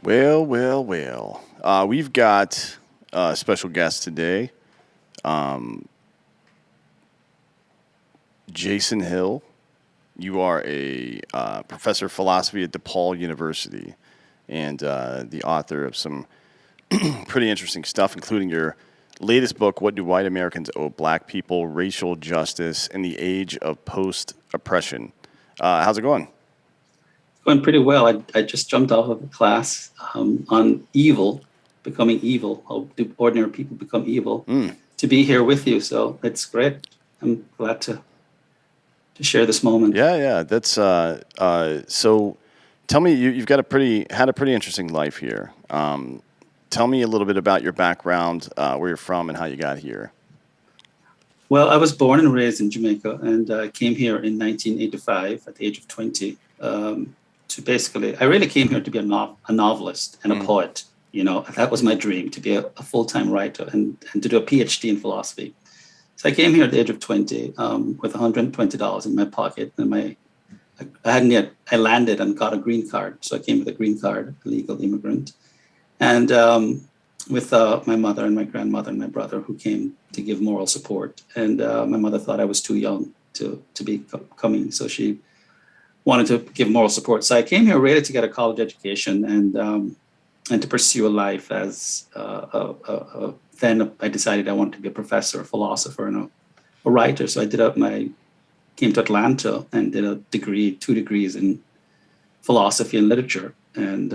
Well, well, well. We've got a special guest today, Jason Hill. You are a professor of philosophy at DePaul University and the author of some pretty interesting stuff, including your latest book, What Do White Americans Owe Black People? Racial Justice in the Age of Post Oppression. How's it going? Going pretty well. I just jumped off of a class on evil, becoming evil. How do ordinary people become evil? To be here with you, so it's great. I'm glad to share this moment. Yeah, yeah. That's so. Tell me, you've got had a pretty interesting life here. Tell me a little bit about your background, where you're from, and how you got here. Well, I was born and raised in Jamaica, and I came here in 1985 at the age of 20. To basically, I really came here to be a novelist and a poet. You know, that was my dream, to be a full-time writer and to do a PhD in philosophy. So I came here at the age of 20 with $120 in my pocket, and I hadn't yet. I landed and got a green card, so I came with a green card, a legal immigrant, and with my mother and my grandmother and my brother who came to give moral support. And my mother thought I was too young to be coming, so she wanted to give moral support. So I came here really to get a college education and to pursue a life as then I decided I wanted to be a professor, a philosopher, and a writer. So I came to Atlanta and did a degree, 2 degrees in philosophy and literature. And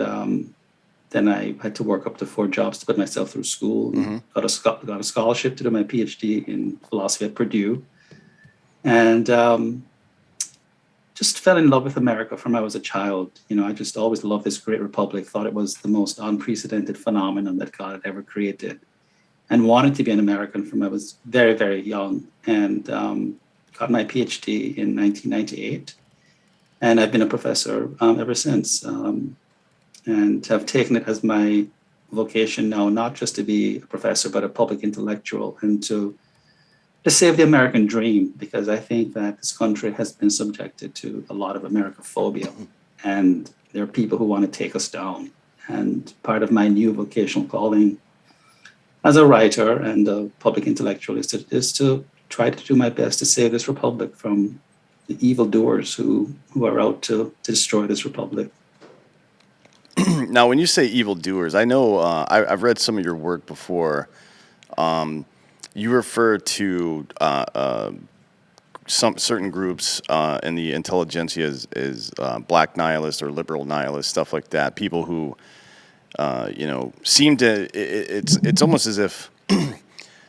then I had to work up to 4 jobs to put myself through school. Got a scholarship to do my PhD in philosophy at Purdue. And just fell in love with America from I was a child. You know, I just always loved this great republic, thought it was the most unprecedented phenomenon that God had ever created, and wanted to be an American from I was very, very young. And got my PhD in 1998. And I've been a professor ever since, and have taken it as my vocation now, not just to be a professor, but a public intellectual, and to save the American dream, because I think that this country has been subjected to a lot of Americophobia, and there are people who want to take us down. And part of my new vocational calling as a writer and a public intellectual is to try to do my best to save this republic from the evildoers who are out to destroy this republic. Now, when you say evildoers, I know I've read some of your work before. You refer to some certain groups in the intelligentsia as black nihilists or liberal nihilists, stuff like that. People who, seem to. It's almost as if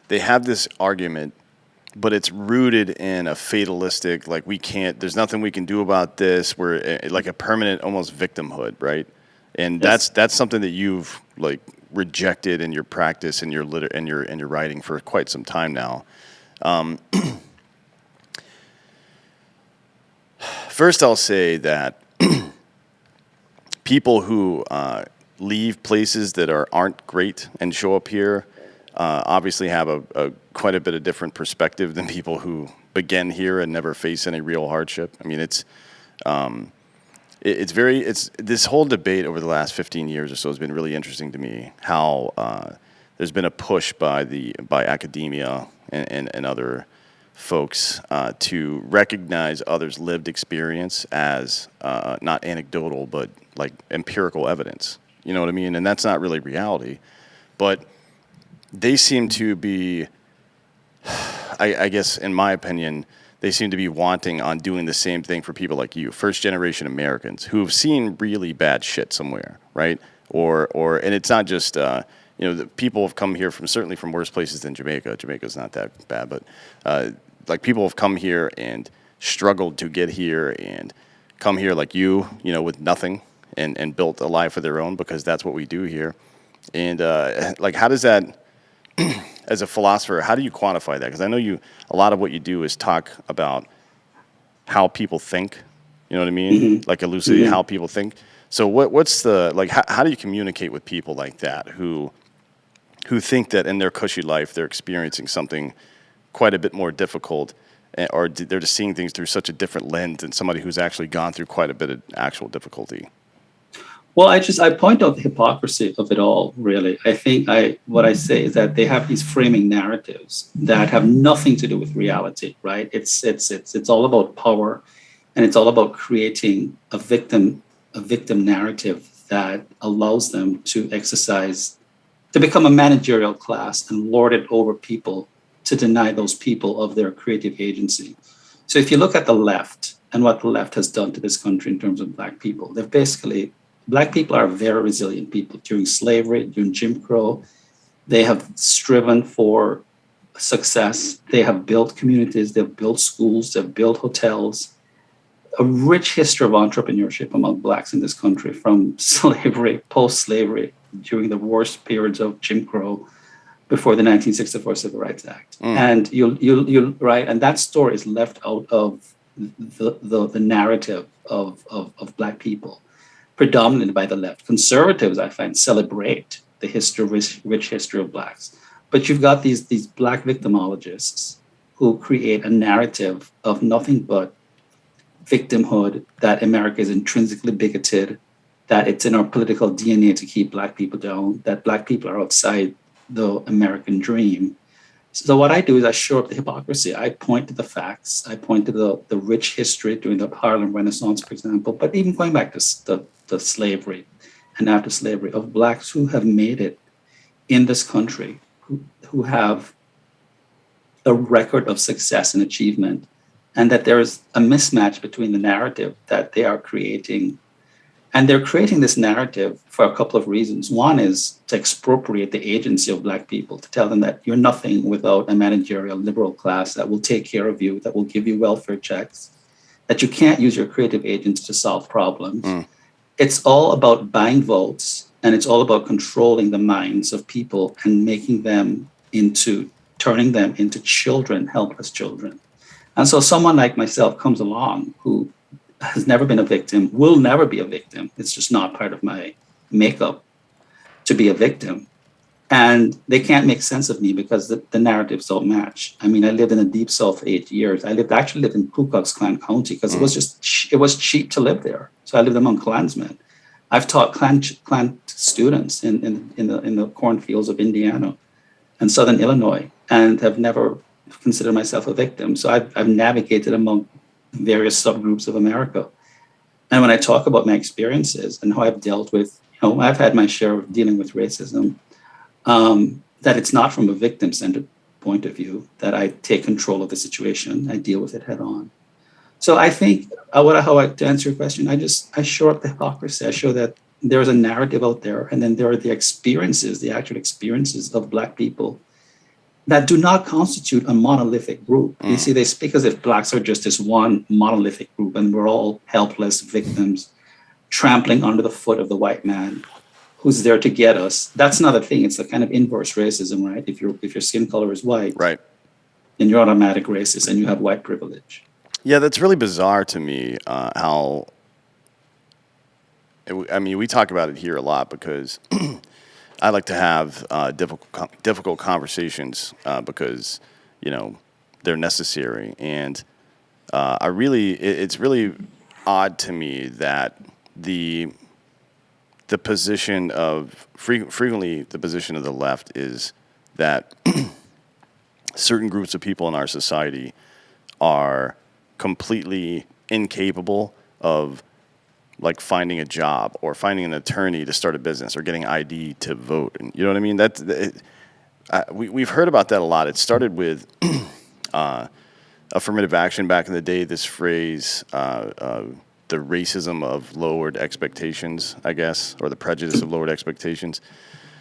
they have this argument, but it's rooted in a fatalistic, like we can't. There's nothing we can do about this. We're like a permanent, almost victimhood, right? And Yes. that's something that you've like rejected in your practice and your writing for quite some time now. First, I'll say that people who leave places that aren't great and show up here obviously have a quite a bit of different perspective than people who begin here and never face any real hardship. I mean, it's this whole debate over the last 15 years or so has been really interesting to me. How there's been a push by academia and other folks to recognize others' lived experience as not anecdotal but like empirical evidence. You know what I mean? And that's not really reality, but they seem to be, I guess, in my opinion, they seem to be wanting on doing the same thing for people like you, first generation Americans who have seen really bad shit somewhere, right? And it's not just the people have come here from certainly from worse places than Jamaica. Jamaica's not that bad, but like people have come here and struggled to get here and come here like with nothing and built a life of their own because that's what we do here. And like, how does that? As a philosopher, how do you quantify that? Because I know a lot of what you do is talk about how people think. You know what I mean? Like elucidate how people think. So what's the like? How do you communicate with people like that who think that in their cushy life they're experiencing something quite a bit more difficult, or they're just seeing things through such a different lens than somebody who's actually gone through quite a bit of actual difficulty? Well, I point out the hypocrisy of it all. Really, I think what I say is that they have these framing narratives that have nothing to do with reality. Right? It's all about power, and it's all about creating a victim narrative that allows them to become a managerial class and lord it over people, to deny those people of their creative agency. So if you look at the left and what the left has done to this country in terms of Black people, Black people are very resilient people. During slavery, during Jim Crow, they have striven for success. They have built communities, they've built schools, they've built hotels. A rich history of entrepreneurship among Blacks in this country, from slavery, post-slavery, during the worst periods of Jim Crow, before the 1964 Civil Rights Act. And you'll right, and that story is left out of the narrative of Black people, predominantly by the left. Conservatives, I find, celebrate the rich history of Blacks, but you've got these Black victimologists who create a narrative of nothing but victimhood, that America is intrinsically bigoted, that it's in our political DNA to keep Black people down, that Black people are outside the American dream. So what I do is I show up the hypocrisy. I point to the facts. I point to the rich history during the Harlem Renaissance, for example, but even going back to slavery and after slavery, of Blacks who have made it in this country, who have a record of success and achievement, and that there is a mismatch between the narrative that they are creating. And they're creating this narrative for a couple of reasons. One is to expropriate the agency of Black people, to tell them that you're nothing without a managerial liberal class that will take care of you, that will give you welfare checks, that you can't use your creative agents to solve problems. It's all about buying votes, and it's all about controlling the minds of people and turning them into children, helpless children. And so someone like myself comes along who has never been a victim, will never be a victim. It's just not part of my makeup to be a victim. And they can't make sense of me because the narratives don't match. I mean, I lived in the Deep South for 8 years. I actually lived in Ku Klux Klan County because it was cheap to live there. So I lived among Klansmen. I've taught Klan students in the cornfields of Indiana and Southern Illinois, and have never considered myself a victim. So I've navigated among various subgroups of America. And when I talk about my experiences and how I've dealt with, I've had my share of dealing with racism, that it's not from a victim-centered point of view, that I take control of the situation, I deal with it head on. So I think, to answer your question, I show up the hypocrisy. I show that there's a narrative out there, and then there are the actual experiences of Black people that do not constitute a monolithic group. You see, they speak as if Blacks are just this one monolithic group, and we're all helpless victims trampling under the foot of the white man who's there to get us. That's not a thing. It's a kind of inverse racism, right? If your skin color is white, Right. then you're automatic racist and you have white privilege. Yeah, that's really bizarre to me. We talk about it here a lot because I like to have difficult conversations because they're necessary, and it's really odd to me that the position of frequently the position of the left is that certain groups of people in our society are completely incapable of finding a job or finding an attorney to start a business or getting ID to vote. And you know what I mean? We've heard about that a lot. It started with affirmative action back in the day, this phrase, the racism of lowered expectations, I guess, or the prejudice of lowered expectations.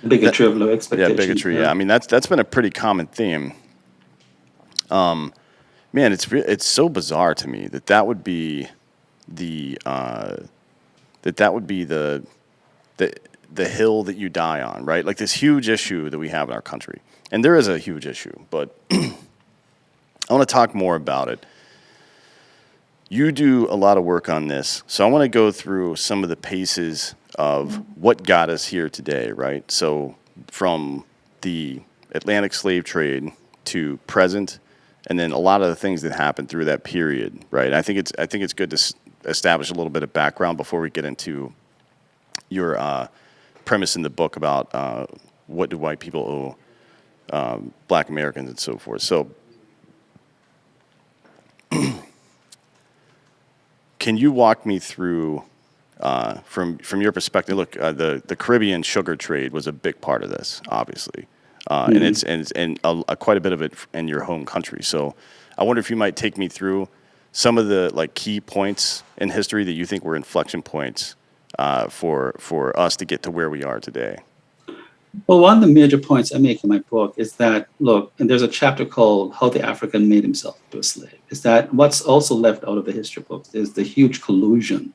Bigotry of low expectations. Yeah, bigotry. Yeah, I mean that's been a pretty common theme. Man, it's so bizarre to me that would be the the hill that you die on, right? Like this huge issue that we have in our country, and there is a huge issue, but I want to talk more about it. You do a lot of work on this, so I want to go through some of the paces of what got us here today, right? So from the Atlantic slave trade to present, and then a lot of the things that happened through that period, right? I think it's good to establish a little bit of background before we get into, your premise in the book about what do white people owe Black Americans and so forth. So, can you walk me through, from your perspective? Look, the Caribbean sugar trade was a big part of this, obviously, and it's quite a bit of it in your home country. So, I wonder if you might take me through some of the like key points in history that you think were inflection points for us to get to where we are today. Well, one of the major points I make in my book is that, look, and there's a chapter called How the African Made Himself into a Slave, is that what's also left out of the history books is the huge collusion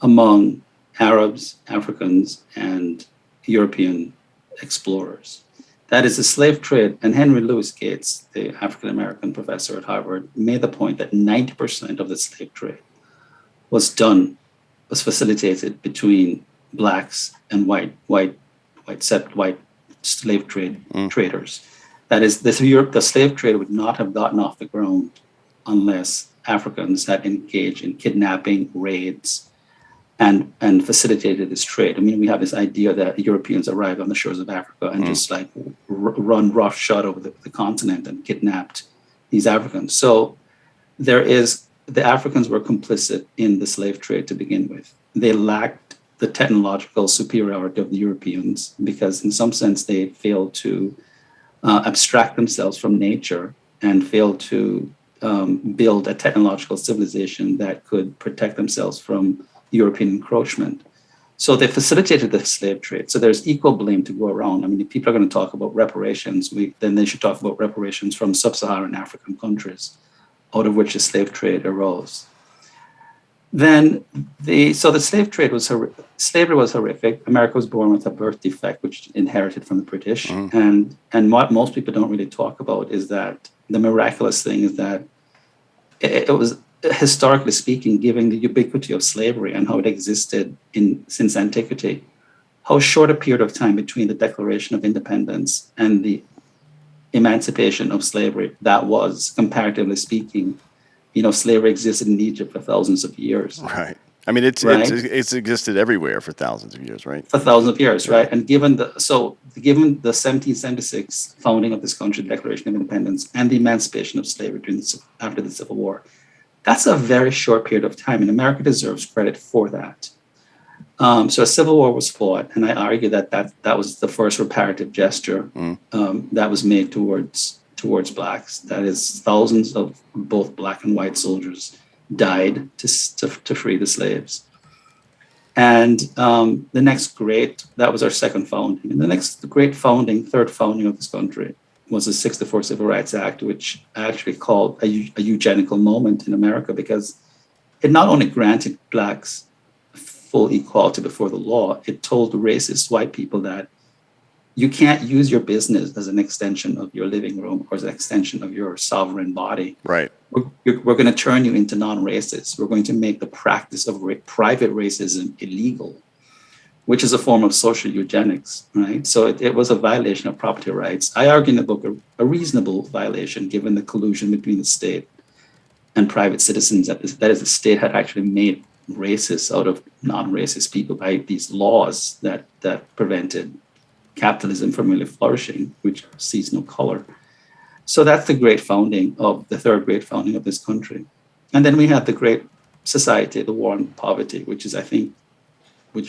among Arabs, Africans, and European explorers. That is the slave trade. And Henry Louis Gates, the African-American professor at Harvard, made the point that 90% of the slave trade was facilitated between blacks and white slave traders. That is, the slave trade would not have gotten off the ground unless Africans had engaged in kidnapping, raids, and facilitated this trade. I mean, we have this idea that Europeans arrived on the shores of Africa and just like run roughshod over the continent and kidnapped these Africans. So the Africans were complicit in the slave trade to begin with. They lacked the technological superiority of the Europeans because in some sense they failed to abstract themselves from nature and failed to build a technological civilization that could protect themselves from European encroachment. So they facilitated the slave trade. So there's equal blame to go around. I mean, if people are going to talk about reparations, then they should talk about reparations from sub-Saharan African countries, out of which the slave trade arose. Then the slave trade was slavery was horrific. America was born with a birth defect, which inherited from the British. And what most people don't really talk about is that the miraculous thing is that it was, historically speaking, given the ubiquity of slavery and how it existed since antiquity, how short a period of time between the Declaration of Independence and the emancipation of slavery that was, comparatively speaking. You know, slavery existed in Egypt for thousands of years. Right. I mean, it's existed everywhere for thousands of years, right? For thousands of years, right? And given the 1776 founding of this country, the Declaration of Independence, and the emancipation of slavery after the Civil War, that's a very short period of time, and America deserves credit for that. So a civil war was fought, and I argue that was the first reparative gesture that was made towards blacks. That is, thousands of both black and white soldiers died to free the slaves. And that was our second founding. And the next great third founding of this country was the 64 Civil Rights Act, which I actually called a eugenical moment in America because it not only granted blacks full equality before the law, it told racist white people that you can't use your business as an extension of your living room or as an extension of your sovereign body. Right. We're going to turn you into non-racists. We're going to make the practice of private racism illegal, which is a form of social eugenics, right? So it was a violation of property rights. I argue in the book a reasonable violation given the collusion between the state and private citizens. That is, the state had actually made racists out of non-racist people by these laws that prevented capitalism from really flourishing, which sees no color. So that's the third great founding of this country. And then we had the Great Society, the War on Poverty, which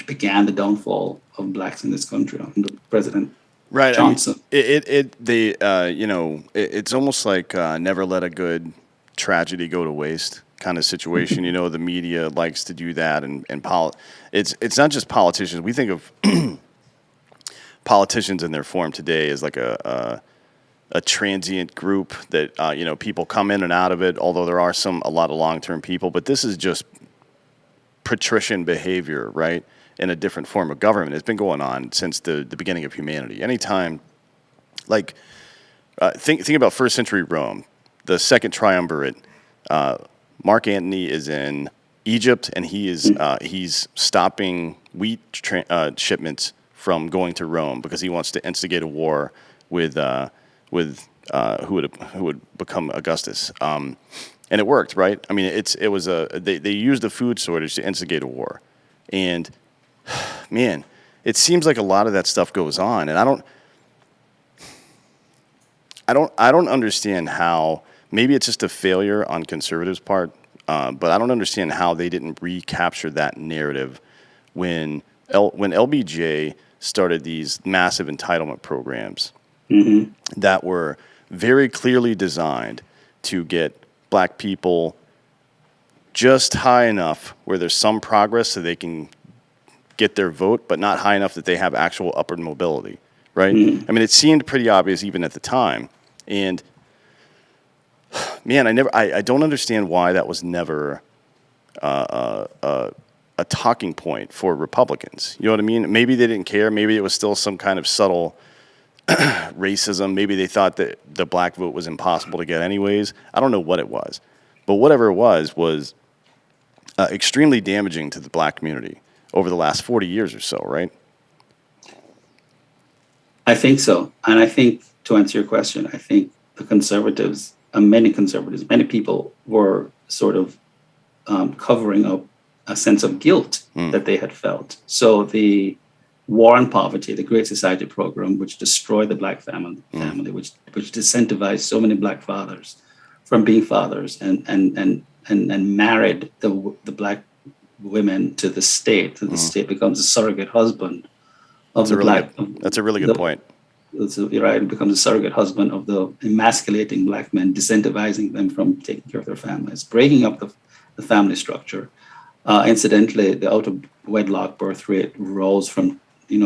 began the downfall of blacks in this country under President Johnson. I mean, it's almost like never let a good tragedy go to waste kind of situation. You know, the media likes to do that, and it's not just politicians. We think of politicians in their form today as like a transient group that people come in and out of it. Although there are a lot of long-term people, but this is just patrician behavior, right? In a different form of government. It's been going on since the beginning of humanity. Anytime, like think about first century Rome, the second triumvirate. Mark Antony is in Egypt, and he's stopping wheat shipments from going to Rome because he wants to instigate a war with who would become Augustus, and it worked, right? I mean, they used the food shortage to instigate a war, and man, it seems like a lot of that stuff goes on, and I don't understand how. Maybe it's just a failure on conservatives' part, but I don't understand how they didn't recapture that narrative when when LBJ started these massive entitlement programs that were very clearly designed to get black people just high enough where there's some progress so they can get their vote, but not high enough that they have actual upward mobility, right? I mean, it seemed pretty obvious even at the time. And man, I don't understand why that was never a talking point for Republicans. You know what I mean? Maybe they didn't care. Maybe it was still some kind of subtle racism. Maybe they thought that the black vote was impossible to get anyways. I don't know what it was. But whatever it was extremely damaging to the black community over the last 40 years or so, right? I think so. And I think, to answer your question, I think the conservatives, many people were sort of covering up a sense of guilt that they had felt. So the War on Poverty, the Great Society program, which destroyed the black family, which disincentivized so many black fathers from being fathers and married the black women to the state. So the state becomes a surrogate husband of the black. That's a really good point. You're right. It becomes a surrogate husband of the emasculating black men, disincentivizing them from taking care of their families, breaking up the family structure. Incidentally, the out of wedlock birth rate rose from, it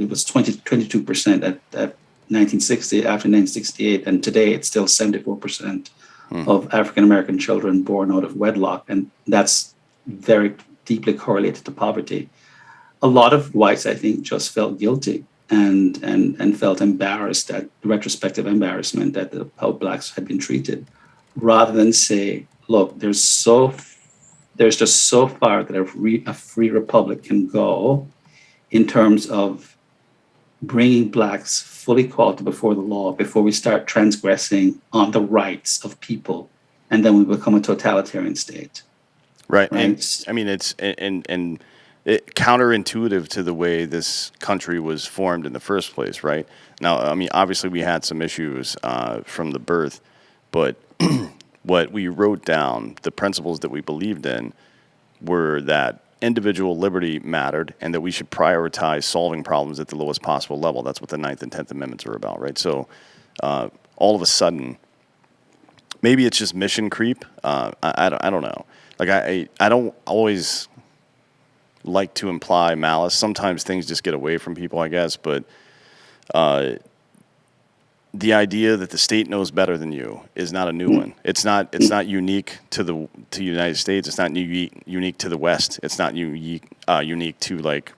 was 22% at 1960, after 1968, and today it's still 74% of African American children born out of wedlock, and that's very deeply correlated to poverty. A lot of whites, I think, just felt guilty and felt embarrassed, at retrospective embarrassment at how blacks had been treated, rather than say, look, there's just so far that a free republic can go in terms of bringing blacks fully equal before the law before we start transgressing on the rights of people, and then we become a totalitarian state. Right. And I mean, it's counterintuitive to the way this country was formed in the first place, right? Now, I mean, obviously we had some issues from the birth, but what we wrote down, the principles that we believed in, were that individual liberty mattered and that we should prioritize solving problems at the lowest possible level. That's what the 9th and 10th Amendments are about, right? So all of a sudden, maybe it's just mission creep. I don't know. Like, I don't always like to imply malice. Sometimes things just get away from people, I guess, but the idea that the state knows better than you is not a new one. It's not unique to the United States. It's not unique to the West. It's not unique to like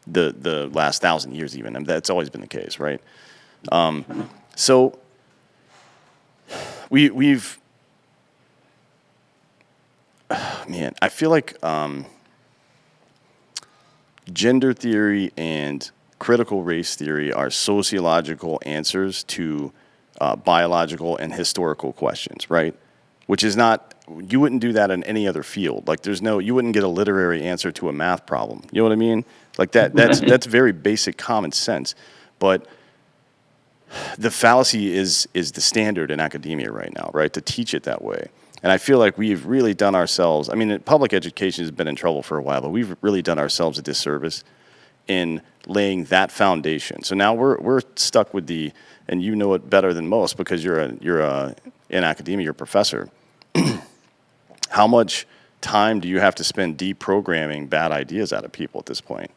the last 1,000 years even. I mean, that's always been the case, right? So we've man, I feel like gender theory and critical race theory are sociological answers to biological and historical questions, right? Which is not, you wouldn't do that in any other field. Like you wouldn't get a literary answer to a math problem. You know what I mean? Like that's very basic common sense. But the fallacy is the standard in academia right now, right? To teach it that way. And I feel like we've really done ourselves, I mean, public education has been in trouble for a while, but we've really done ourselves a disservice in laying that foundation. So now we're stuck with and you know it better than most because you're in academia, you're a professor. How much time do you have to spend deprogramming bad ideas out of people at this point?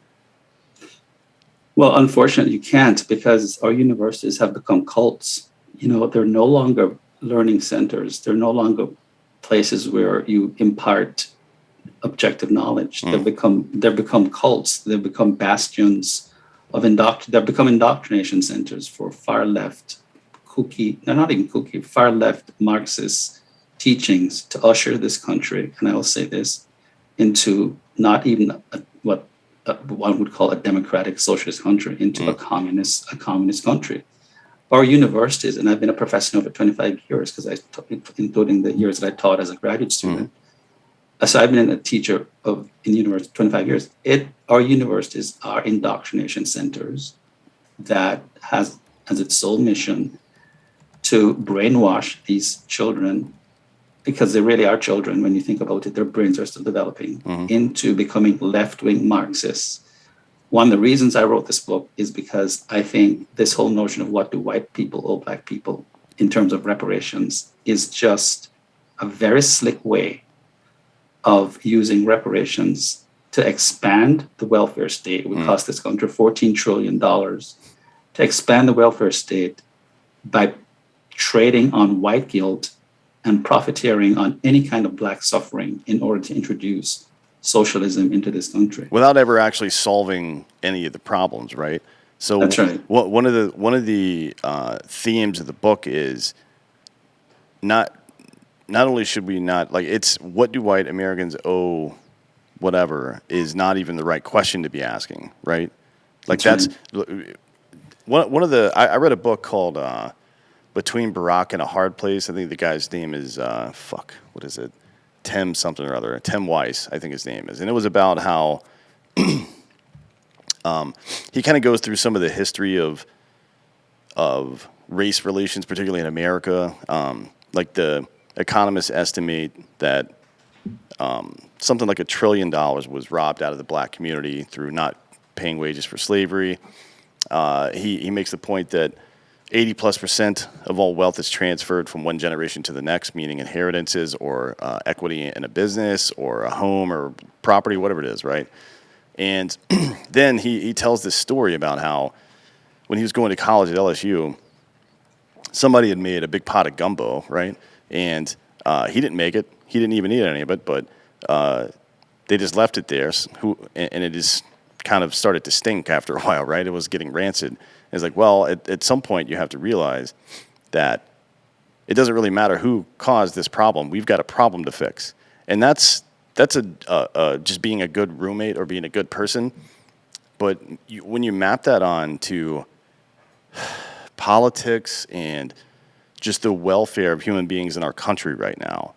Well, unfortunately, you can't, because our universities have become cults. They're no longer learning centers. They're no longer places where you impart objective knowledge. They've become cults. They've become bastions of they've become indoctrination centers for far left far left Marxist teachings to usher this country, and I will say this, into not even what one would call a democratic socialist country, into a communist country. Our universities, and I've been a professor over 25 years, including the years that I taught as a graduate student, So I've been a teacher in university 25 years. Our universities are indoctrination centers that has as its sole mission to brainwash these children, because they really are children when you think about it, their brains are still developing, into becoming left-wing Marxists. One of the reasons I wrote this book is because I think this whole notion of what do white people owe black people in terms of reparations is just a very slick way of using reparations to expand the welfare state. It would cost this country $14 trillion to expand the welfare state by trading on white guilt and profiteering on any kind of black suffering in order to introduce socialism into this country. Without ever actually solving any of the problems, right? So That's right. one of the themes of the book is not only should we not, like, it's what do white Americans owe whatever is not even the right question to be asking, right? Like that's one of the, I read a book called Between Barack and a Hard Place. I think the guy's name is, what is it? Tim something or other. Tim Weiss, I think his name is. And it was about how he kind of goes through some of the history of race relations, particularly in America. Like the economists estimate that something like $1 trillion was robbed out of the black community through not paying wages for slavery. He makes the point that 80+% of all wealth is transferred from one generation to the next, meaning inheritances or equity in a business or a home or property, whatever it is, right? And then he tells this story about how when he was going to college at LSU, somebody had made a big pot of gumbo, right? And he didn't make it. He didn't even eat any of it, but they just left it there, and it just kind of started to stink after a while, right? It was getting rancid. It's like, well, at some point you have to realize that it doesn't really matter who caused this problem. We've got a problem to fix, and that's just being a good roommate or being a good person. But when you map that on to politics and just the welfare of human beings in our country right now,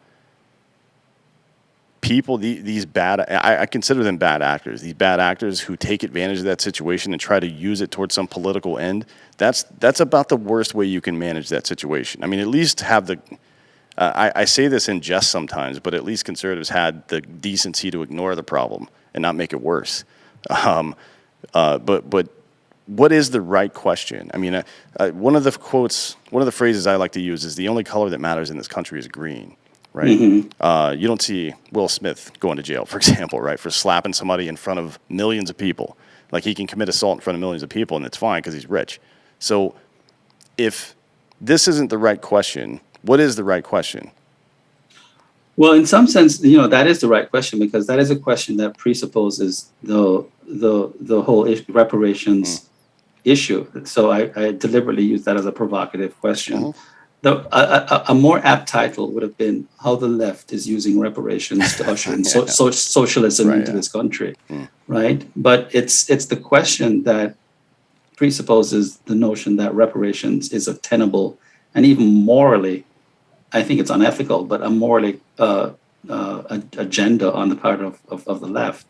people, these bad, I consider them bad actors. These bad actors who take advantage of that situation and try to use it towards some political end. That's about the worst way you can manage that situation. I mean, at least have the, I say this in jest sometimes, but at least conservatives had the decency to ignore the problem and not make it worse. But what is the right question? I mean, one of the phrases I like to use is the only color that matters in this country is green. Right? You don't see Will Smith going to jail, for example, right, for slapping somebody in front of millions of people. Like, he can commit assault in front of millions of people, and it's fine because he's rich. So if this isn't the right question, what is the right question? Well, in some sense, that is the right question, because that is a question that presupposes the whole reparations issue. So I deliberately use that as a provocative question. A more apt title would have been how the left is using reparations to usher in socialism into this country, right? But it's the question that presupposes the notion that reparations is a tenable and even morally, I think it's unethical, but a morally agenda on the part of the left.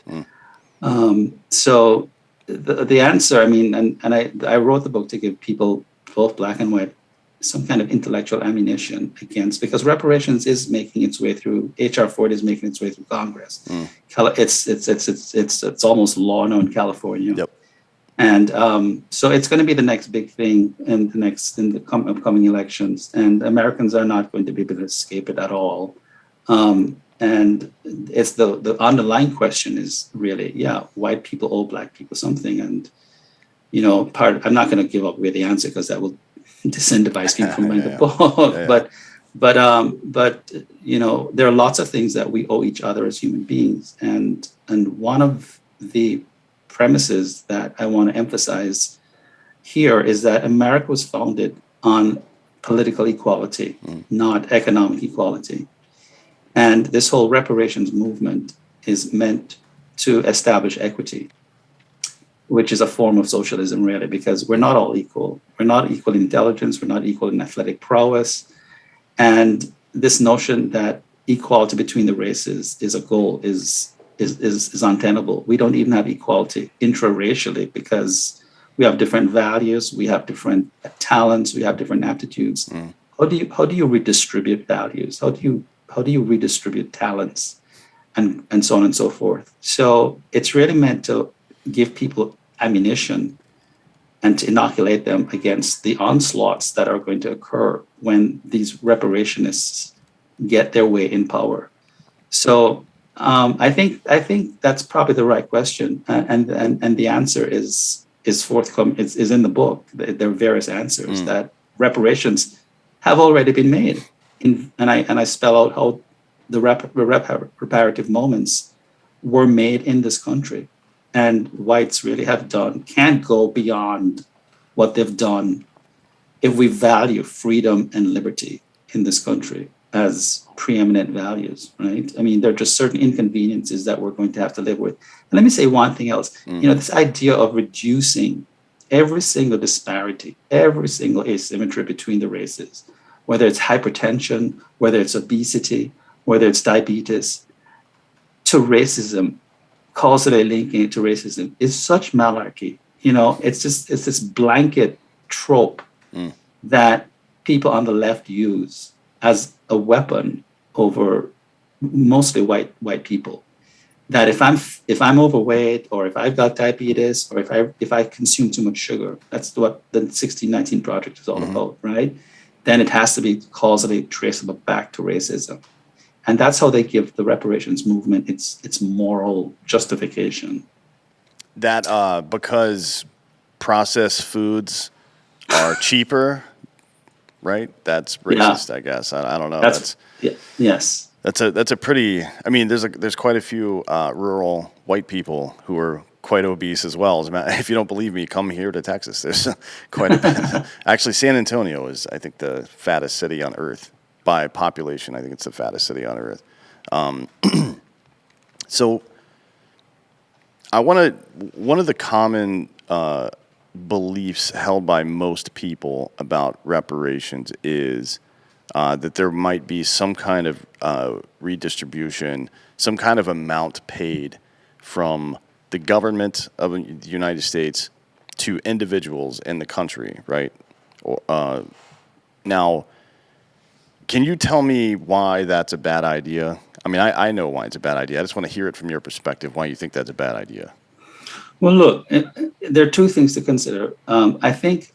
So the answer, I mean, and I wrote the book to give people, both black and white, some kind of intellectual ammunition against, because reparations is making its way through, HR 40 is making its way through Congress. It's almost law now in California. Yep. And so it's going to be the next big thing in the upcoming elections, and Americans are not going to be able to escape it at all. And it's the underlying question is really, white people owe black people something, and I'm not going to give away the answer because that will disincentivize people from buying the book. But there are lots of things that we owe each other as human beings, and one of the premises that I want to emphasize here is that America was founded on political equality, not economic equality. And this whole reparations movement is meant to establish equity, which is a form of socialism, really, because we're not all equal. We're not equal in intelligence. We're not equal in athletic prowess. And this notion that equality between the races is a goal is untenable. We don't even have equality intra-racially because we have different values, we have different talents, we have different aptitudes. How do you redistribute values? How do you redistribute talents, and so on and so forth? So it's really meant to give people ammunition and to inoculate them against the onslaughts that are going to occur when these reparationists get their way in power. So I think that's probably the right question, and the answer is forthcoming. Is in the book. There are various answers that reparations have already been made, and I spell out how the reparative moments were made in this country, and whites really can't go beyond what they've done if we value freedom and liberty in this country as preeminent values, right? I mean, there are just certain inconveniences that we're going to have to live with. And let me say one thing else. This idea of reducing every single disparity, every single asymmetry between the races, whether it's hypertension, whether it's obesity, whether it's diabetes, to racism, causally linking it to racism, is such malarkey. It's this blanket trope that people on the left use as a weapon over mostly white people. That if I'm overweight, or if I've got diabetes, or if I consume too much sugar, that's what the 1619 Project is all about, right? Then it has to be causally traceable back to racism. And that's how they give the reparations movement its moral justification. That because processed foods are cheaper, right? That's racist, I guess. I don't know. Yes. That's a pretty. I mean, there's quite a few rural white people who are quite obese as well. If you don't believe me, come here to Texas. There's quite a bit. Actually, San Antonio is, I think, the fattest city on earth by population. I think it's the fattest city on earth. So, one of the common beliefs held by most people about reparations is that there might be some kind of redistribution, some kind of amount paid from the government of the United States to individuals in the country, right? Now, can you tell me why that's a bad idea? I mean, I know why it's a bad idea. I just want to hear it from your perspective, why you think that's a bad idea. Well, look, there are two things to consider. I think,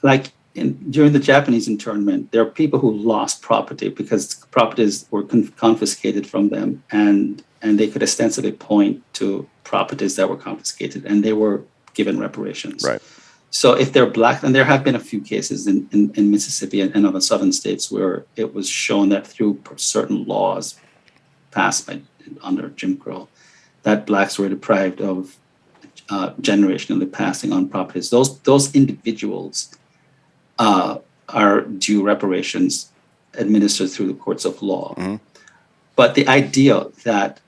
during the Japanese internment, there are people who lost property because properties were confiscated from them, and they could ostensibly point to properties that were confiscated, and they were given reparations. Right. So if they're Black, and there have been a few cases in Mississippi and other southern states where it was shown that through certain laws passed under Jim Crow, that Blacks were deprived of generationally passing on properties. Those individuals are due reparations administered through the courts of law. Mm-hmm. But the idea that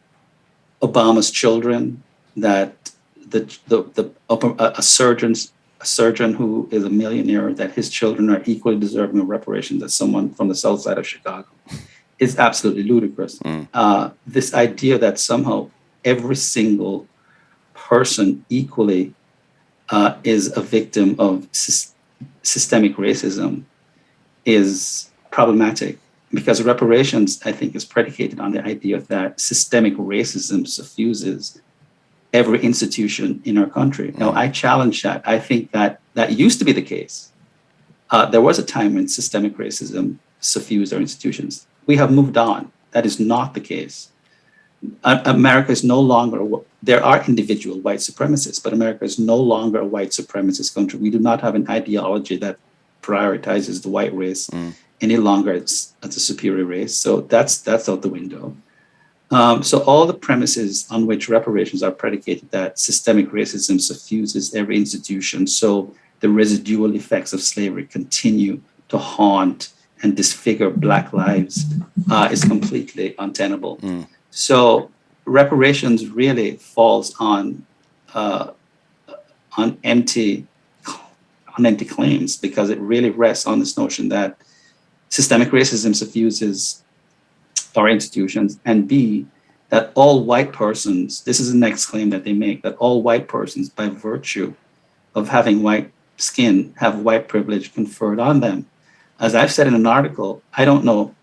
Obama's children, that a surgeon who is a millionaire, that his children are equally deserving of reparations as someone from the south side of Chicago, is absolutely ludicrous. This idea that somehow every single person equally is a victim of systemic racism is problematic, because reparations, I think, is predicated on the idea that systemic racism suffuses every institution in our country. Now, I challenge that. I think that used to be the case. There was a time when systemic racism suffused our institutions. We have moved on. That is not the case. America is no longer, there are individual white supremacists, but America is no longer a white supremacist country. We do not have an ideology that prioritizes the white race any longer as a superior race. So that's out the window. So all the premises on which reparations are predicated, that systemic racism suffuses every institution, so the residual effects of slavery continue to haunt and disfigure Black lives, is completely untenable. So reparations really falls on empty claims, because it really rests on this notion that systemic racism suffuses our institutions, and B, that all white persons, this is the next claim that they make, that all white persons, by virtue of having white skin, have white privilege conferred on them. As I've said in an article, I don't know,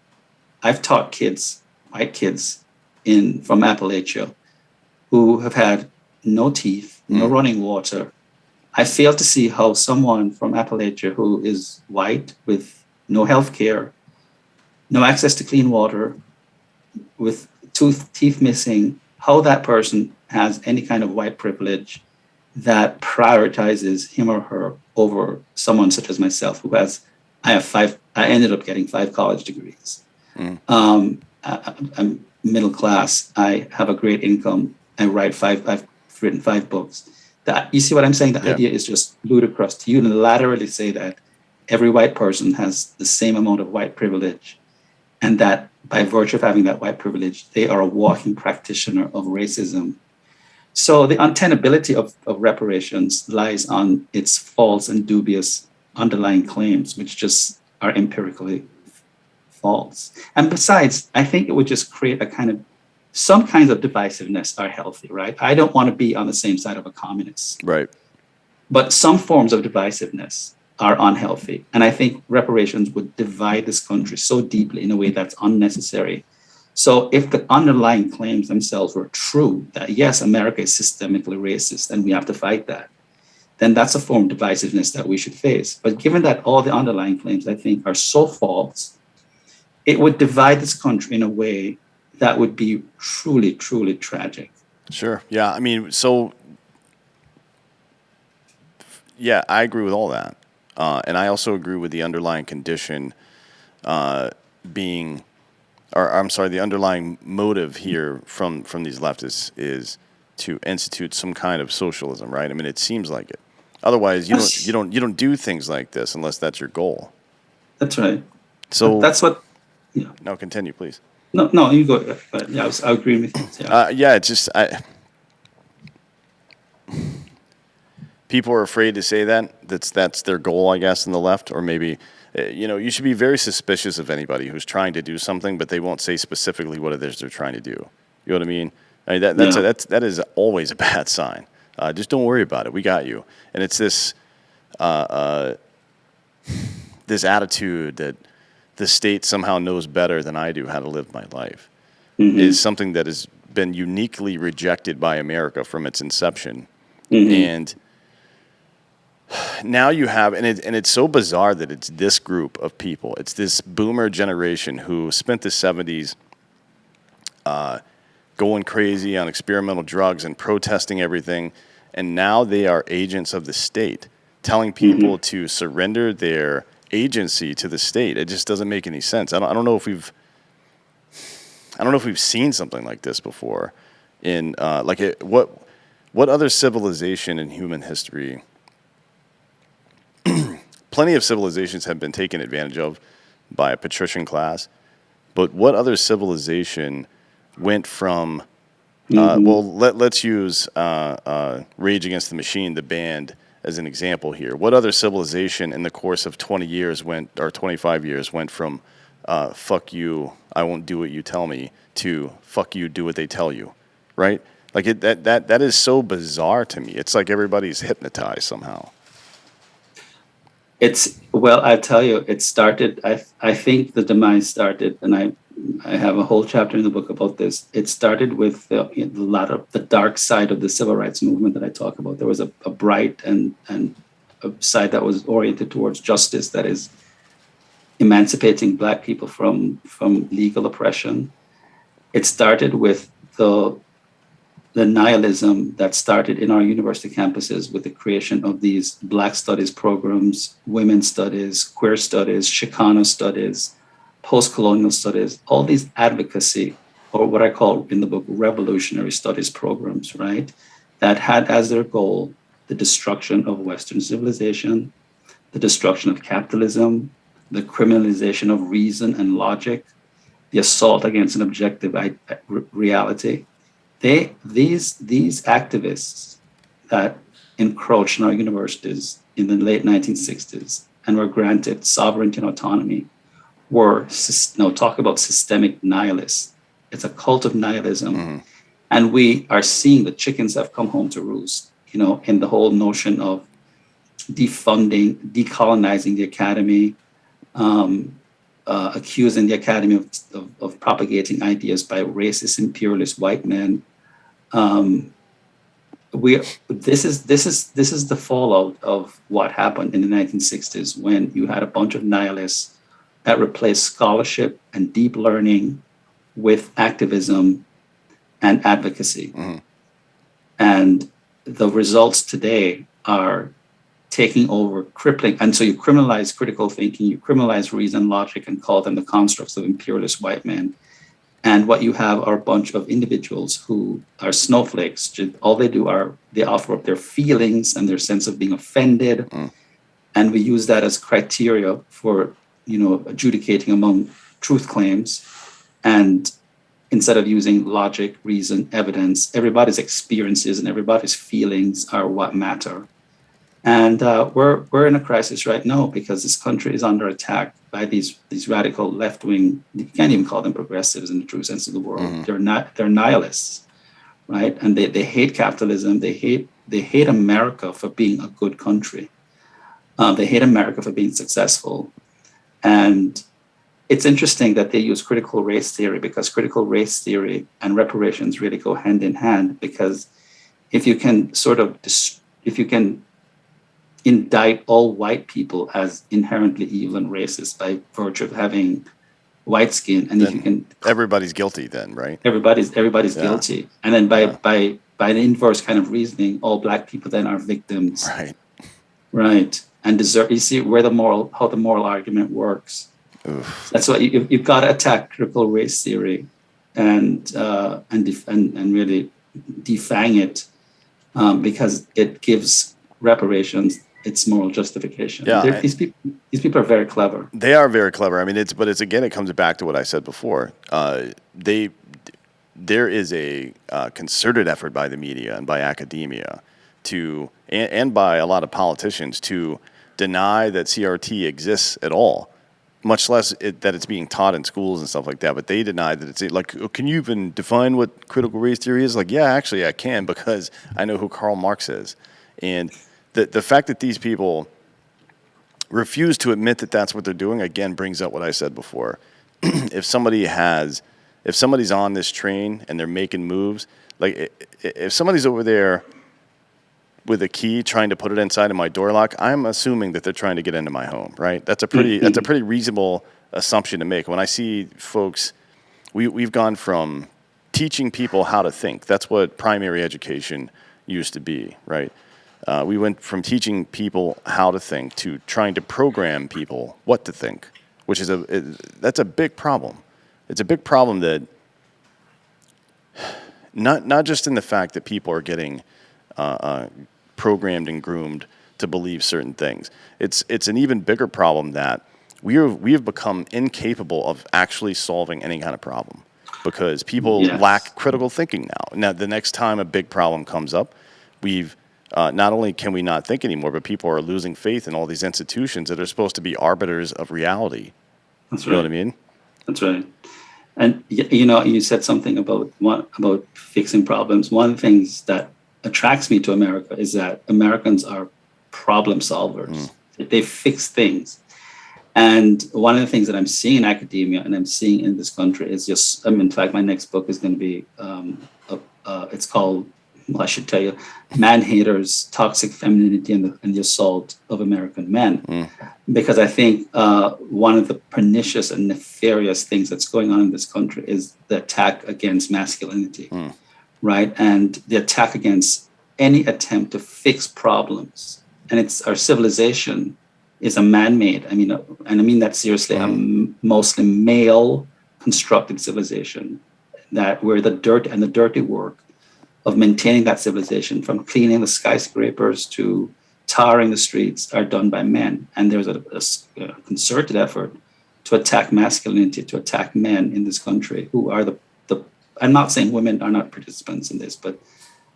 I've taught kids, white kids from Appalachia, who have had no teeth, no running water. I fail to see how someone from Appalachia who is white with no health care, no access to clean water, with teeth missing, how that person has any kind of white privilege that prioritizes him or her over someone such as myself, who has, I ended up getting 5 college degrees. I'm middle class. I have a great income. I've written 5 books. You see what I'm saying? The idea is just ludicrous to unilaterally say that every white person has the same amount of white privilege, and that by virtue of having that white privilege, they are a walking practitioner of racism. So the untenability of reparations lies on its false and dubious underlying claims, which just are empirically false. And besides, I think it would just create some kinds of divisiveness are healthy, right? I don't want to be on the same side of a communist. Right. But some forms of divisiveness are unhealthy. And I think reparations would divide this country so deeply in a way that's unnecessary. So if the underlying claims themselves were true, that yes, America is systemically racist and we have to fight that, then that's a form of divisiveness that we should face. But given that all the underlying claims, I think, are so false, it would divide this country in a way that would be truly, truly tragic. Sure. Yeah. I mean, I agree with all that. And I also agree with the underlying condition the underlying motive here from these leftists is to institute some kind of socialism, right? I mean, it seems like it. Otherwise, you don't do things like this unless that's your goal. That's right. So that's what. Yeah. No, continue, please. No, you go. But yeah, I agree with you. Yeah. It's just people are afraid to say that's their goal, I guess, in the left, or maybe. You should be very suspicious of anybody who's trying to do something, but they won't say specifically what it is they're trying to do. You know what I mean? That is always a bad sign. Just don't worry about it. We got you. And it's this this attitude that the state somehow knows better than I do how to live my life is something that has been uniquely rejected by America from its inception. And now you have, and it's so bizarre that it's this group of people. It's this boomer generation who spent the 70s going crazy on experimental drugs and protesting everything, and now they are agents of the state, telling people to surrender their agency to the state. It just doesn't make any sense. I don't know if we've seen something like this before. What other civilization in human history? Plenty of civilizations have been taken advantage of by a patrician class, but what other civilization went from? Let's use Rage Against the Machine, the band, as an example here. What other civilization in the course of 20 years or 25 years went from "fuck you, I won't do what you tell me" to "fuck you, do what they tell you"? Right? Like that is so bizarre to me. It's like everybody's hypnotized somehow. I tell you, it started. I think the demise started, and I have a whole chapter in the book about this. It started with the dark side of the civil rights movement that I talk about. There was a bright and a side that was oriented towards justice, that is emancipating Black people from legal oppression. It started with the nihilism that started in our university campuses with the creation of these Black studies programs, women's studies, queer studies, Chicano studies, post-colonial studies, all these advocacy, or what I call in the book, revolutionary studies programs, right? That had as their goal the destruction of Western civilization, the destruction of capitalism, the criminalization of reason and logic, the assault against an objective reality. These activists that encroached in our universities in the late 1960s and were granted sovereignty and autonomy talk about systemic nihilists. It's a cult of nihilism. And we are seeing the chickens have come home to roost, in the whole notion of defunding, decolonizing the academy, accusing the academy of propagating ideas by racist, imperialist white men. This is the fallout of what happened in the 1960s, when you had a bunch of nihilists that replaced scholarship and deep learning with activism and advocacy. And the results today are taking over, crippling. And so you criminalize critical thinking, you criminalize reason, logic, and call them the constructs of imperialist white men. And what you have are a bunch of individuals who are snowflakes. All they do are they offer up their feelings and their sense of being offended. And we use that as criteria for, adjudicating among truth claims. And instead of using logic, reason, evidence, everybody's experiences and everybody's feelings are what matter. And we're in a crisis right now because this country is under attack by these radical left-wing. You can't even call them progressives in the true sense of the word. They're nihilists, right? And they hate capitalism. They hate America for being a good country. They hate America for being successful. And it's interesting that they use critical race theory, because critical race theory and reparations really go hand in hand. Because if you can indict all white people as inherently evil and racist by virtue of having white skin, and then if you can, everybody's guilty then, right? Everybody's guilty, and then by an inverse kind of reasoning, all black people then are victims, right, and deserve. You see how the moral argument works. Oof. That's why you've got to attack critical race theory, and really defang it, because it gives reparations its moral justification. Yeah, these people are very clever. They are very clever. I mean, it comes back to what I said before. There is a concerted effort by the media and by academia and by a lot of politicians to deny that CRT exists at all, much less that it's being taught in schools and stuff like that. But they deny that it's like, can you even define what critical race theory is? Like, yeah, actually I can, because I know who Karl Marx is. And the fact that these people refuse to admit that that's what they're doing, again, brings up what I said before. If somebody's on this train and they're making moves, like if somebody's over there with a key trying to put it inside of my door lock, I'm assuming that they're trying to get into my home, right? That's a pretty reasonable assumption to make. When I see folks, we've gone from teaching people how to think. That's what primary education used to be, right? We went from teaching people how to think to trying to program people what to think, which is that's a big problem. It's a big problem that not just in the fact that people are getting programmed and groomed to believe certain things. It's an even bigger problem that we have become incapable of actually solving any kind of problem, because people lack critical thinking now. Now, the next time a big problem comes up, not only can we not think anymore, but people are losing faith in all these institutions that are supposed to be arbiters of reality. That's right. You know what I mean? That's right. And you said something about fixing problems. One of the things that attracts me to America is that Americans are problem solvers. They fix things. And one of the things that I'm seeing in academia and I'm seeing in this country is just, in fact, my next book is going to be, it's called, I should tell you, Man Haters, Toxic Femininity and the Assault of American Men. Because I think one of the pernicious and nefarious things that's going on in this country is the attack against masculinity, right? And the attack against any attempt to fix problems. And our civilization is a man-made, and I mean that seriously, a mostly male constructed civilization, that where the dirt and the dirty work of maintaining that civilization, from cleaning the skyscrapers to tarring the streets, are done by men. And there's a concerted effort to attack masculinity, to attack men in this country, who are the I'm not saying women are not participants in this, but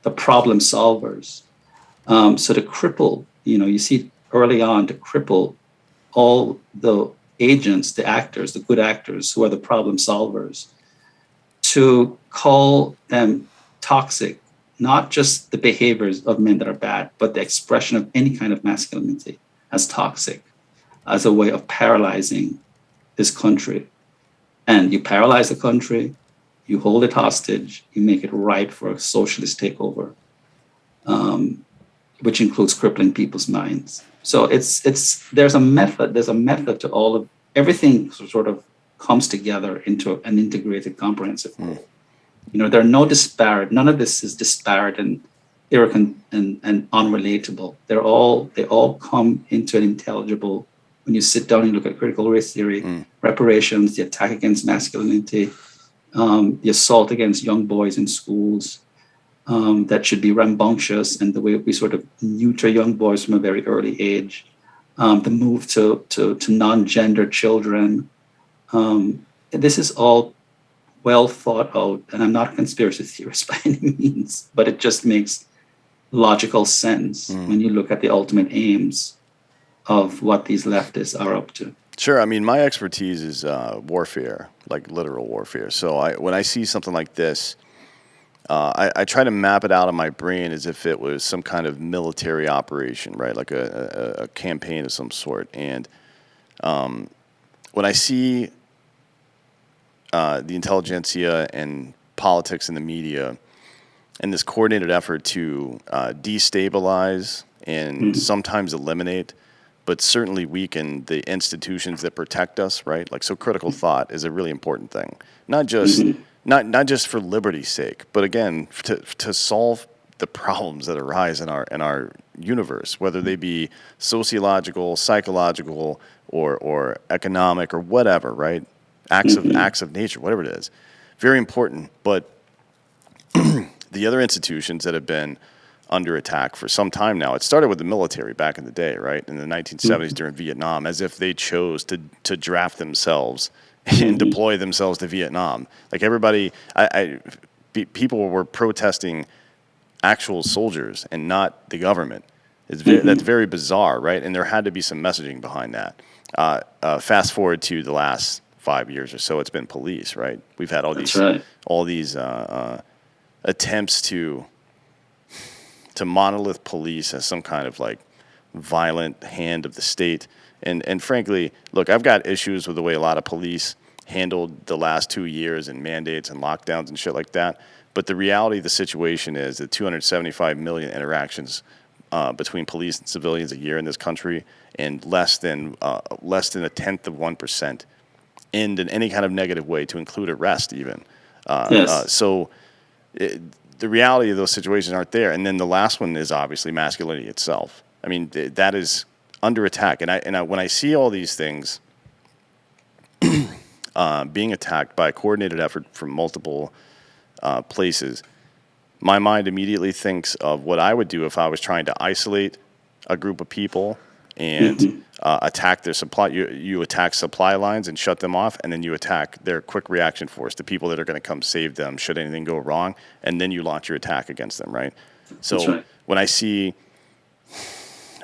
the problem solvers. So to cripple, you see early on, to cripple all the agents, the actors, the good actors who are the problem solvers, to call them toxic, not just the behaviors of men that are bad, but the expression of any kind of masculinity as toxic, as a way of paralyzing this country. And you paralyze the country, you hold it hostage, you make it ripe for a socialist takeover, which includes crippling people's minds. So there's a method to all of everything. Sort of comes together into an integrated, comprehensive whole. There are none of this is disparate and and unrelatable. They all come into an intelligible when you sit down and look at critical race theory, reparations, the attack against masculinity, the assault against young boys in schools, that should be rambunctious, and the way we sort of neuter young boys from a very early age, the move to non-gender children. This is all well thought out, and I'm not a conspiracy theorist by any means, but it just makes logical sense when you look at the ultimate aims of what these leftists are up to. Sure. I mean, my expertise is warfare, like literal warfare. So when I see something like this, I try to map it out in my brain as if it was some kind of military operation, right? Like a campaign of some sort. And when I see the intelligentsia and politics and the media and this coordinated effort to destabilize and sometimes eliminate, but certainly weaken the institutions that protect us, right? Like, so critical thought is a really important thing. Not just not just for liberty's sake, but again, to solve the problems that arise in our universe, whether they be sociological, psychological, or economic, or whatever, right? Acts of nature, whatever it is. Very important. But the other institutions that have been under attack for some time now, it started with the military back in the day, right? In the 1970s during Vietnam, as if they chose to draft themselves and deploy themselves to Vietnam. Like everybody, people were protesting actual soldiers and not the government. That's very bizarre, right? And there had to be some messaging behind that. Fast forward to the last 5 years or so, it's been police, right? We've had all these attempts to monolith police as some kind of like violent hand of the state. And frankly, look, I've got issues with the way a lot of police handled the last 2 years and mandates and lockdowns and shit like that. But the reality of the situation is that 275 million interactions between police and civilians a year in this country, and less than 0.1% end in any kind of negative way, to include arrest even. So the reality of those situations aren't there. And then the last one is obviously masculinity itself. I mean, that is under attack. And when I see all these things being attacked by a coordinated effort from multiple places, my mind immediately thinks of what I would do if I was trying to isolate a group of people and attack their supply. You attack supply lines and shut them off, and then you attack their quick reaction force, the people that are going to come save them should anything go wrong, and then you launch your attack against them, right? So when I see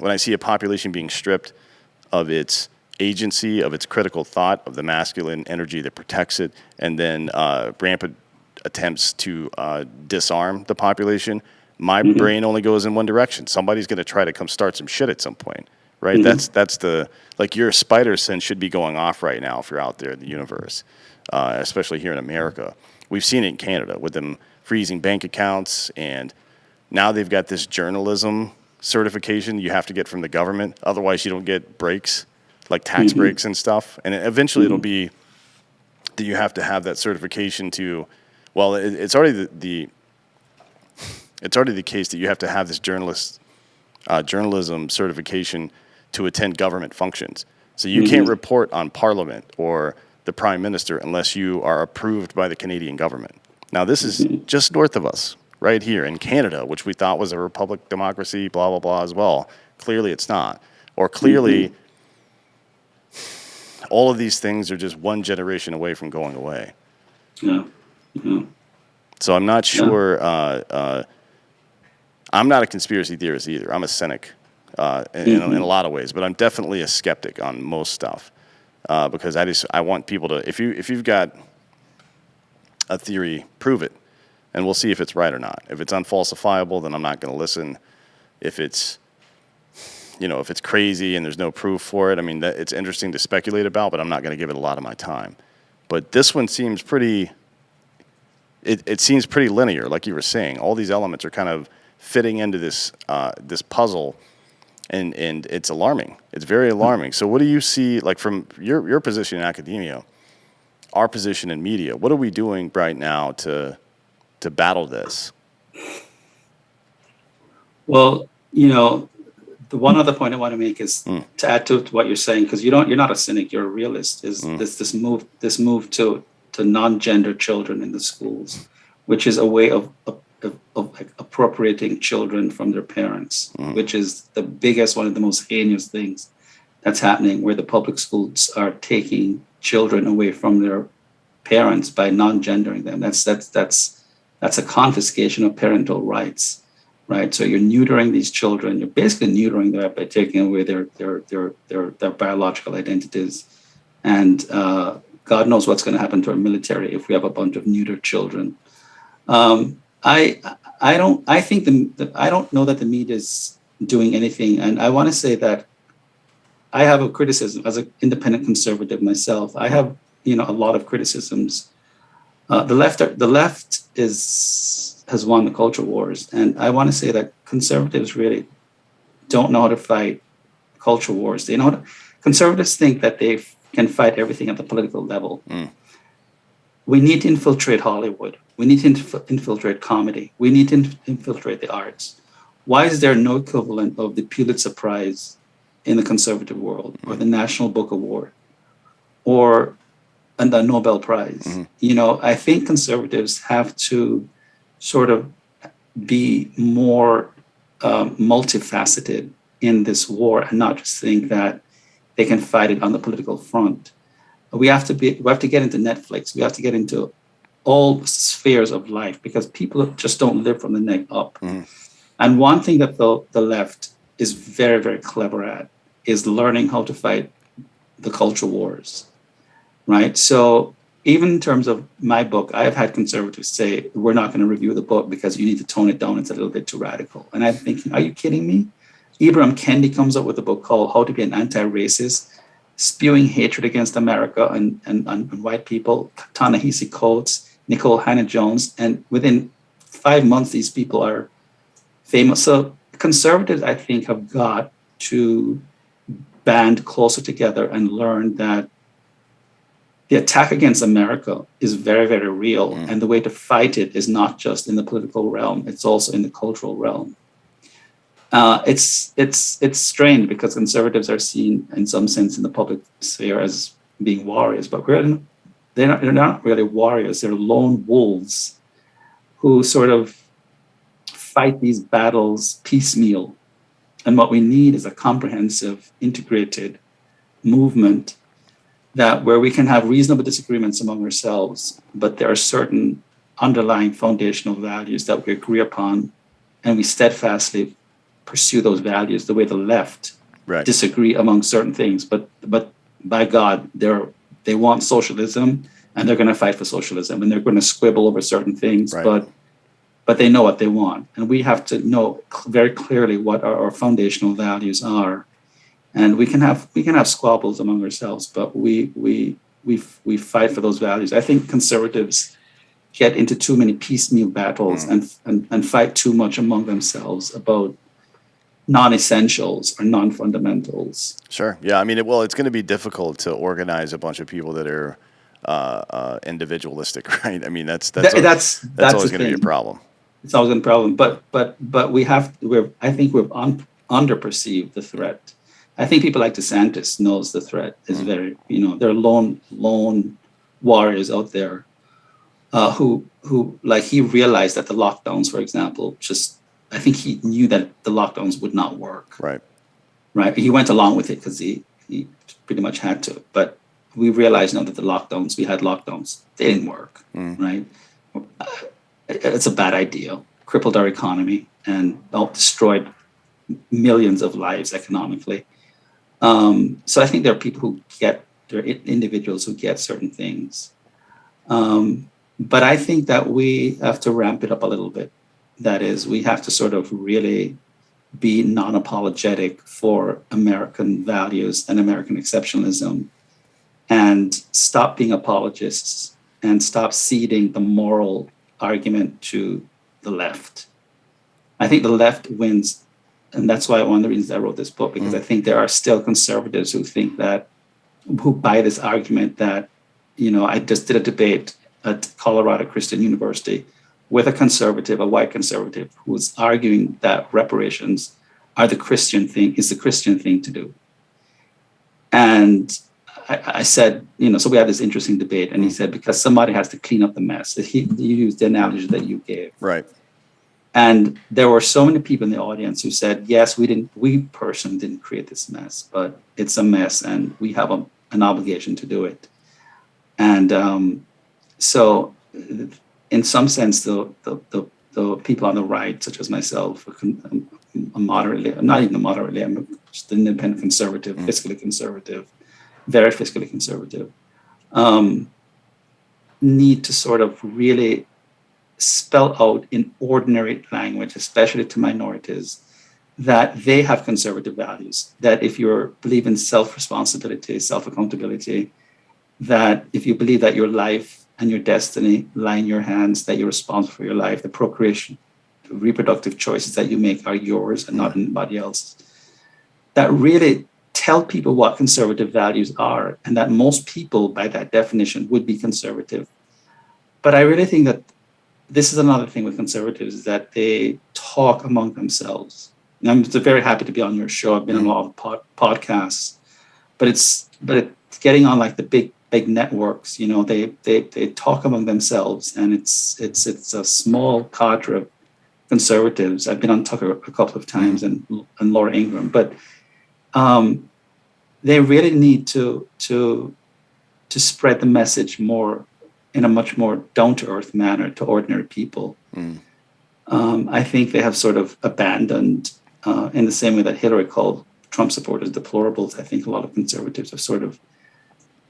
a population being stripped of its agency, of its critical thought, of the masculine energy that protects it, and then rampant attempts to disarm the population, my brain only goes in one direction. Somebody's going to try to come start some shit at some point, right? That's the, like, your spider sense should be going off right now if you're out there in the universe, especially here in America. We've seen it in Canada with them freezing bank accounts, and now they've got this journalism certification you have to get from the government. Otherwise, you don't get breaks, like tax breaks and stuff. And eventually it'll be that you have to have that certification to, well, it's already it's already the case that you have to have this journalism certification to attend government functions. So you can't report on Parliament or the Prime Minister unless you are approved by the Canadian government. Now, this is just north of us, right here in Canada, which we thought was a republic, democracy, blah, blah, blah as well. Clearly it's not. Or clearly all of these things are just one generation away from going away. Yeah. So I'm not sure. I'm not a conspiracy theorist either. I'm a cynic in a lot of ways, but I'm definitely a skeptic on most stuff. because I want people to, if you've got a theory, prove it, and we'll see if it's right or not. If it's unfalsifiable, then I'm not going to listen. If it's if it's crazy and there's no proof for it, I mean, it's interesting to speculate about, but I'm not going to give it a lot of my time. But this one seems pretty. It seems pretty linear, like you were saying. All these elements are kind of fitting into this puzzle, and it's alarming. It's very alarming. So, what do you see, like from your position in academia, our position in media? What are we doing right now to battle this? Well, the one other point I want to make is to add to what you're saying, because you're not a cynic, you're a realist. Is this move to non-gender children in the schools, which is a way of appropriating children from their parents, which is the biggest, one of the most heinous things that's happening, where the public schools are taking children away from their parents by non-gendering them. That's a confiscation of parental rights, right? So you're neutering these children. You're basically neutering them by taking away their biological identities, and God knows what's going to happen to our military if we have a bunch of neutered children. I don't know that the media is doing anything, and I want to say that I have a criticism as an independent conservative myself. I have a lot of criticisms. The left has won the culture wars, and I want to say that conservatives really don't know how to fight culture wars. Conservatives think that they can fight everything at the political level. We need to infiltrate Hollywood. We need to infiltrate comedy. We need to infiltrate the arts. Why is there no equivalent of the Pulitzer Prize in the conservative world, or the National Book Award, or the Nobel Prize? I think conservatives have to sort of be more multifaceted in this war, and not just think that they can fight it on the political front. We have to get into Netflix. We have to get into all spheres of life, because people just don't live from the neck up. And one thing that the left is very, very clever at is learning how to fight the culture wars, right? So even in terms of my book, I have had conservatives say, we're not going to review the book because you need to tone it down. It's a little bit too radical. And I'm thinking, are you kidding me? Ibram Kendi comes up with a book called How to Be an Anti-Racist, spewing hatred against America and white people. Ta-Nehisi Coates, Nicole Hannah-Jones, and within 5 months, these people are famous. So conservatives, I think, have got to band closer together and learn that the attack against America is very, very real. And the way to fight it is not just in the political realm, it's also in the cultural realm. It's strange, because conservatives are seen in some sense in the public sphere as being warriors, but they're not really warriors. They're lone wolves who sort of fight these battles piecemeal. And what we need is a comprehensive, integrated movement where we can have reasonable disagreements among ourselves, but there are certain underlying foundational values that we agree upon, and we steadfastly pursue those values, the way the left disagree among certain things. But by God, they want socialism, and they're going to fight for socialism, and they're going to squibble over certain things, but they know what they want. And we have to know very clearly what our foundational values are. And we can have squabbles among ourselves, but we fight for those values. I think conservatives get into too many piecemeal battles and fight too much among themselves about non-essentials or non-fundamentals. Sure. Yeah. I mean, it's going to be difficult to organize a bunch of people that are individualistic, right? I mean, that's always going to be a problem. It's always going to be a problem. But I think we've underperceived the threat. I think people like DeSantis knows the threat is very, there are lone warriors out there who like, he realized that the lockdowns, for example, I think he knew that the lockdowns would not work. Right. He went along with it because he pretty much had to. But we realized now that we had lockdowns, they didn't work. Right. It's a bad idea. Crippled our economy and destroyed millions of lives economically. So I think there are people who get There are individuals who get certain things. But I think that we have to ramp it up a little bit. That is, we have to sort of really be non-apologetic for American values and American exceptionalism, and stop being apologists and stop ceding the moral argument to the left. I think the left wins, and that's why one of the reasons I wrote this book, because I think there are still conservatives who buy this argument that, I just did a debate at Colorado Christian University with a conservative, a white conservative, who was arguing that reparations is the Christian thing to do. And I said, so we had this interesting debate, and he said, because somebody has to clean up the mess. He used the analogy that you gave. Right. And there were so many people in the audience who said, yes, we personally didn't create this mess, but it's a mess and we have an obligation to do it. And so in some sense, the people on the right, such as myself, I'm just an independent conservative, fiscally conservative, very fiscally conservative, need to sort of really spell out in ordinary language, especially to minorities, that they have conservative values, that if you believe in self-responsibility, self-accountability, that if you believe that your life and your destiny lie in your hands, that you're responsible for your life, the procreation, the reproductive choices that you make are yours and not anybody else's, that really tell people what conservative values are, and that most people, by that definition, would be conservative. But I really think that this is another thing with conservatives, is that they talk among themselves. And I'm just very happy to be on your show. I've been on a lot of podcasts, but it's getting on like the big networks. They talk among themselves, and it's a small cadre of conservatives. I've been on Tucker a couple of times, and Laura Ingraham, but they really need to spread the message more in a much more down-to-earth manner to ordinary people. I think they have sort of abandoned, in the same way that Hillary called Trump supporters deplorables, I think a lot of conservatives have sort of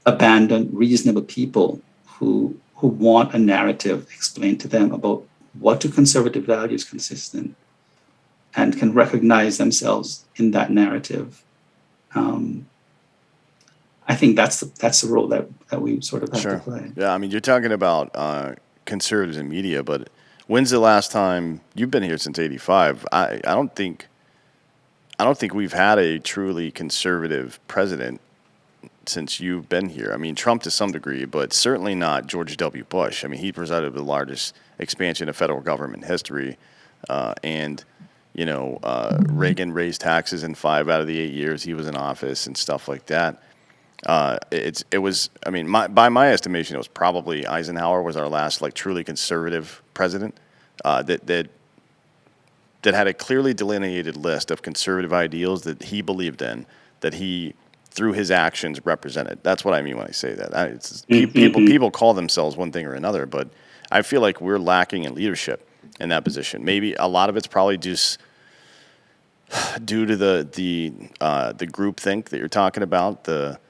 abandoned reasonable people who want a narrative explained to them about what do conservative values consist in, and can recognize themselves in that narrative. I think that's the role that we sort of have to play. Yeah, I mean, you're talking about conservatives in media, but when's the last time you've been here since '85? I don't think we've had a truly conservative president since you've been here. I mean, Trump to some degree, but certainly not George W. Bush. I mean, he presided over the largest expansion of federal government history, and Reagan raised taxes in 5 out of the 8 years he was in office and stuff like that. It was, I mean, by my estimation, it was probably Eisenhower was our last like truly conservative president that had a clearly delineated list of conservative ideals that he believed in, that he through his actions represented. That's what I mean when I say that. People call themselves one thing or another, but I feel like we're lacking in leadership in that position. Maybe a lot of it's probably just due to the groupthink that you're talking about, the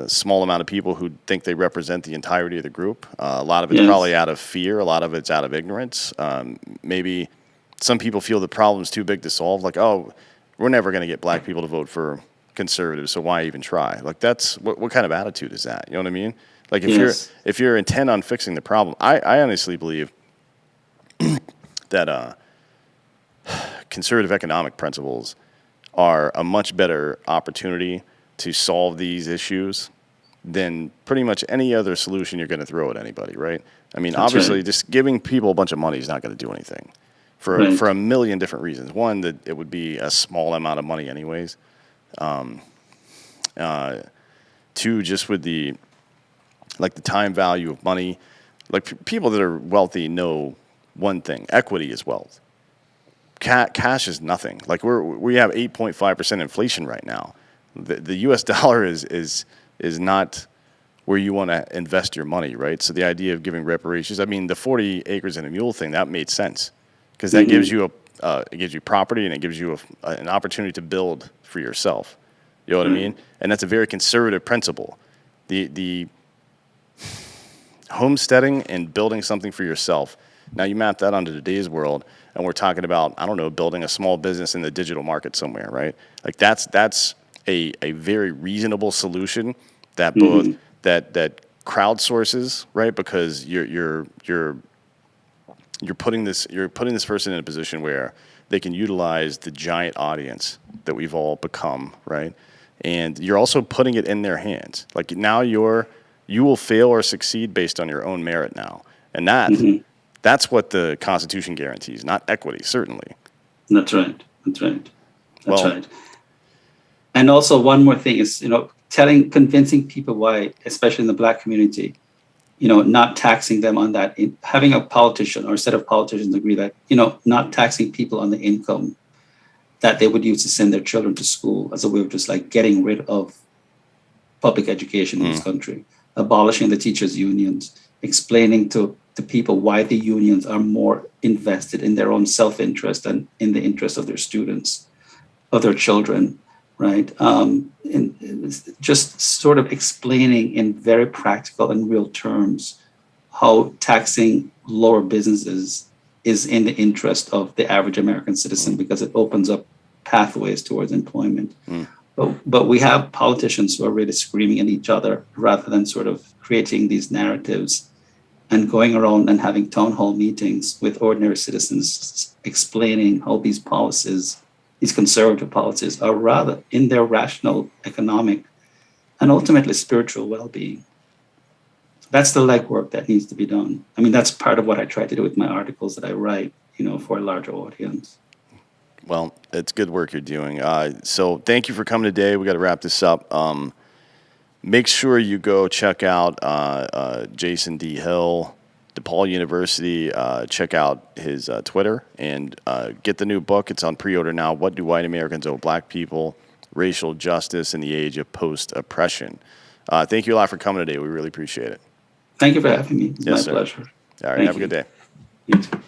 small amount of people who think they represent the entirety of the group. A lot of it's probably out of fear. A lot of it's out of ignorance. Maybe some people feel the problem's too big to solve. Like, oh, we're never going to get black people to vote for conservatives, so why even try? Like, that's what kind of attitude is that? You know what I mean? Like, if you're intent on fixing the problem, I honestly believe that conservative economic principles are a much better opportunity to solve these issues than pretty much any other solution you're going to throw at anybody, right? I mean, That's obviously, right. just giving people a bunch of money is not going to do anything for a million different reasons. One, that it would be a small amount of money anyways. Two, just with the time value of money. Like, people that are wealthy know one thing: equity is wealth. Cash is nothing. Like, we have 8.5% inflation right now. The U.S. dollar is not where you want to invest your money, right? So the idea of giving reparations, I mean, the 40 acres and a mule thing, that made sense because that gives you it gives you property, and it gives you an opportunity to build for yourself. You know what I mean? And that's a very conservative principle. The homesteading and building something for yourself. Now you map that onto today's world, and we're talking about, I don't know, building a small business in the digital market somewhere, right? Like that's a very reasonable solution that both that crowdsources, right? Because you're putting this person in a position where they can utilize the giant audience that we've all become, right? And you're also putting it in their hands. Like now you will fail or succeed based on your own merit now. And that's what the Constitution guarantees, not equity, certainly. That's right. That's right. That's Well, right. And also one more thing is, convincing people why, especially in the Black community, not taxing them on that, having a politician or a set of politicians agree that, not taxing people on the income that they would use to send their children to school as a way of just like getting rid of public education in this country, abolishing the teachers' unions, explaining to the people why the unions are more invested in their own self-interest than in the interest of their students, of their children, right? And just sort of explaining in very practical and real terms how taxing lower businesses is in the interest of the average American citizen because it opens up pathways towards employment. But we have politicians who are really screaming at each other rather than sort of creating these narratives and going around and having town hall meetings with ordinary citizens explaining how these policies, these conservative policies, are rather in their rational, economic, and ultimately spiritual well-being. That's the legwork that needs to be done. I mean, that's part of what I try to do with my articles that I write, for a larger audience. Well, it's good work you're doing. So thank you for coming today. We got to wrap this up. Make sure you go check out Jason D. Hill, DePaul University. Check out his Twitter and get the new book. It's on pre-order now. What Do White Americans Owe Black People? Racial Justice in the Age of Post-Oppression. Thank you a lot for coming today. We really appreciate it. Thank you for having me. It's Yes, my sir. pleasure. All right. Thank Have a good day. You too.